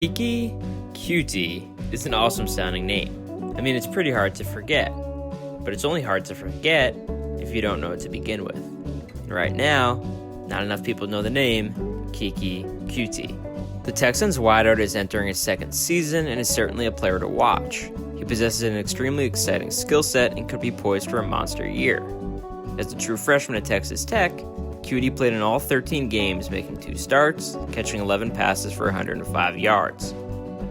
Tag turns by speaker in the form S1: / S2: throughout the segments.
S1: Keke Coutee is an awesome sounding name. I mean, it's pretty hard to forget, but it's only hard to forget if you don't know it to begin with. And right now, not enough people know the name Keke Coutee. The Texans wideout is entering his second season and is certainly a player to watch. He possesses an extremely exciting skill set and could be poised for a monster year. As a true freshman at Texas Tech, Coutee played in all 13 games, making 2 starts, catching 11 passes for 105 yards.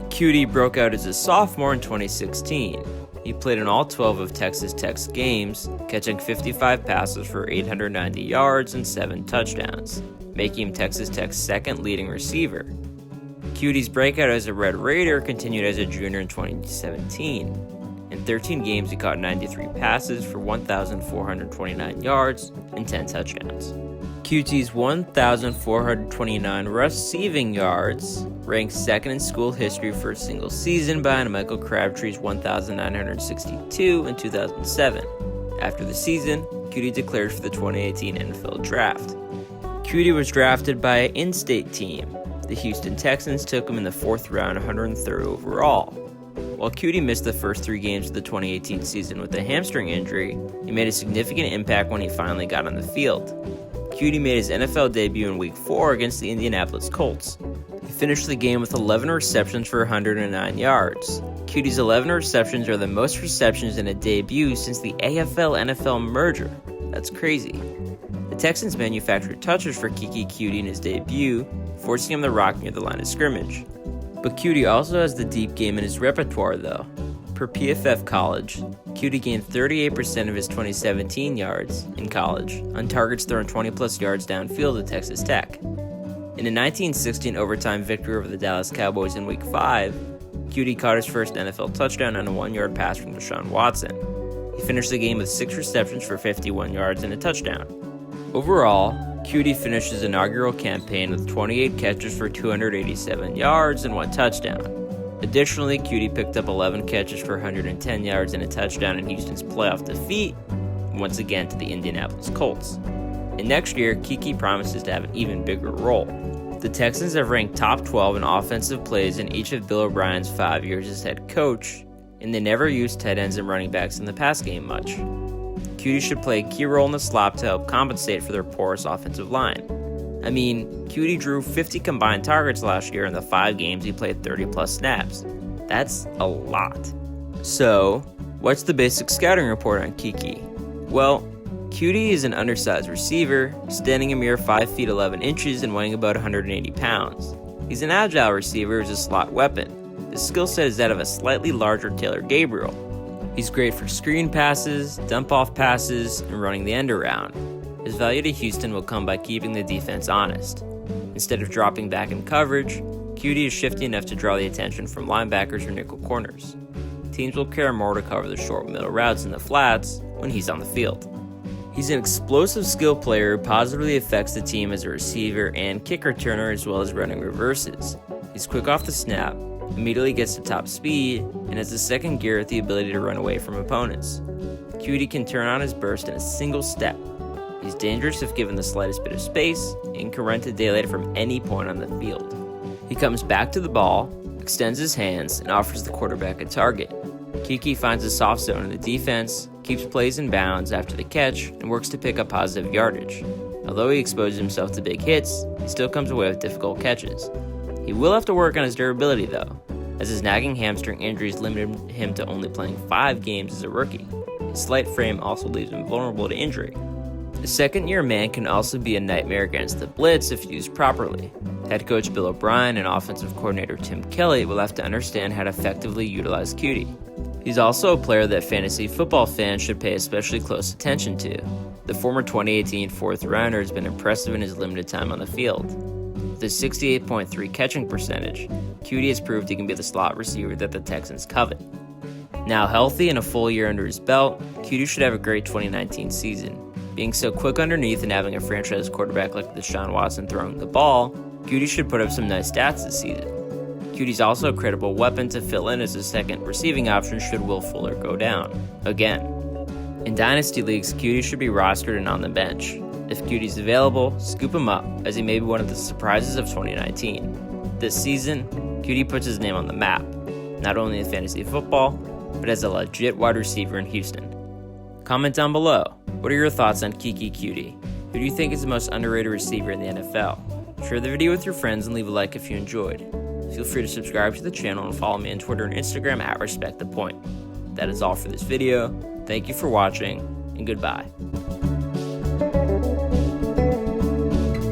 S1: Coutee broke out as a sophomore in 2016. He played in all 12 of Texas Tech's games, catching 55 passes for 890 yards and 7 touchdowns, making him Texas Tech's second leading receiver. Coutee's breakout as a Red Raider continued as a junior in 2017. In 13 games, he caught 93 passes for 1,429 yards and 10 touchdowns. Coutee's 1,429 receiving yards ranks second in school history for a single season behind Michael Crabtree's 1,962 in 2007. After the season, Coutee declared for the 2018 NFL Draft. Coutee was drafted by an in-state team. The Houston Texans took him in the 4th round, 103rd overall. While Coutee missed the first 3 games of the 2018 season with a hamstring injury, he made a significant impact when he finally got on the field. Coutee made his NFL debut in Week 4 against the Indianapolis Colts. He finished the game with 11 receptions for 109 yards. Coutee's 11 receptions are the most receptions in a debut since the AFL-NFL merger. That's crazy. The Texans manufactured touches for Keke Coutee in his debut, forcing him to rock near the line of scrimmage. But Coutee also has the deep game in his repertoire, though. Per PFF College, Coutee gained 38% of his 2017 yards in college on targets thrown 20-plus yards downfield at Texas Tech. In a 1916 overtime victory over the Dallas Cowboys in Week 5, Coutee caught his first NFL touchdown on a 1-yard pass from Deshaun Watson. He finished the game with 6 receptions for 51 yards and a touchdown. Overall, Coutee finished his inaugural campaign with 28 catches for 287 yards and 1 touchdown. Additionally, Coutee picked up 11 catches for 110 yards and a touchdown in Houston's playoff defeat, once again to the Indianapolis Colts. And next year, Keke promises to have an even bigger role. The Texans have ranked top 12 in offensive plays in each of Bill O'Brien's 5 years as head coach, and they never used tight ends and running backs in the pass game much. Coutee should play a key role in the slot to help compensate for their porous offensive line. I mean, Coutee drew 50 combined targets last year in the 5 games he played 30-plus snaps. That's a lot. So, what's the basic scouting report on Keke? Well, Coutee is an undersized receiver, standing a mere 5 feet 11 inches and weighing about 180 pounds. He's an agile receiver who's a slot weapon. His skill set is that of a slightly larger Taylor Gabriel. He's great for screen passes, dump-off passes, and running the end around. His value to Houston will come by keeping the defense honest. Instead of dropping back in coverage, Coutee is shifty enough to draw the attention from linebackers or nickel corners. Teams will care more to cover the short middle routes in the flats when he's on the field. He's an explosive skill player who positively affects the team as a receiver and kick returner as well as running reverses. He's quick off the snap, immediately gets to top speed, and has a second gear with the ability to run away from opponents. Coutee can turn on his burst in a single step. He's dangerous if given the slightest bit of space and can run to daylight from any point on the field. He comes back to the ball, extends his hands, and offers the quarterback a target. Keke finds a soft zone in the defense, keeps plays in bounds after the catch, and works to pick up positive yardage. Although he exposes himself to big hits, he still comes away with difficult catches. He will have to work on his durability though, as his nagging hamstring injuries limited him to only playing 5 games as a rookie. His slight frame also leaves him vulnerable to injury. A second-year man can also be a nightmare against the blitz if used properly. Head coach Bill O'Brien and offensive coordinator Tim Kelly will have to understand how to effectively utilize Coutee. He's also a player that fantasy football fans should pay especially close attention to. The former 2018 4th rounder has been impressive in his limited time on the field. With a 68.3 catching percentage, Coutee has proved he can be the slot receiver that the Texans covet. Now healthy and a full year under his belt, Coutee should have a great 2019 season. Being so quick underneath and having a franchise quarterback like Deshaun Watson throwing the ball, Coutee should put up some nice stats this season. Coutee's also a credible weapon to fill in as a second receiving option should Will Fuller go down. Again. In Dynasty Leagues, Coutee should be rostered and on the bench. If Coutee's available, scoop him up, as he may be one of the surprises of 2019. This season, Coutee puts his name on the map, not only in fantasy football, but as a legit wide receiver in Houston. Comment down below, what are your thoughts on Keke Coutee? Who do you think is the most underrated receiver in the NFL? Share the video with your friends and leave a like if you enjoyed. Feel free to subscribe to the channel and follow me on Twitter and Instagram at RespectThePoint. That is all for this video. Thank you for watching, and goodbye.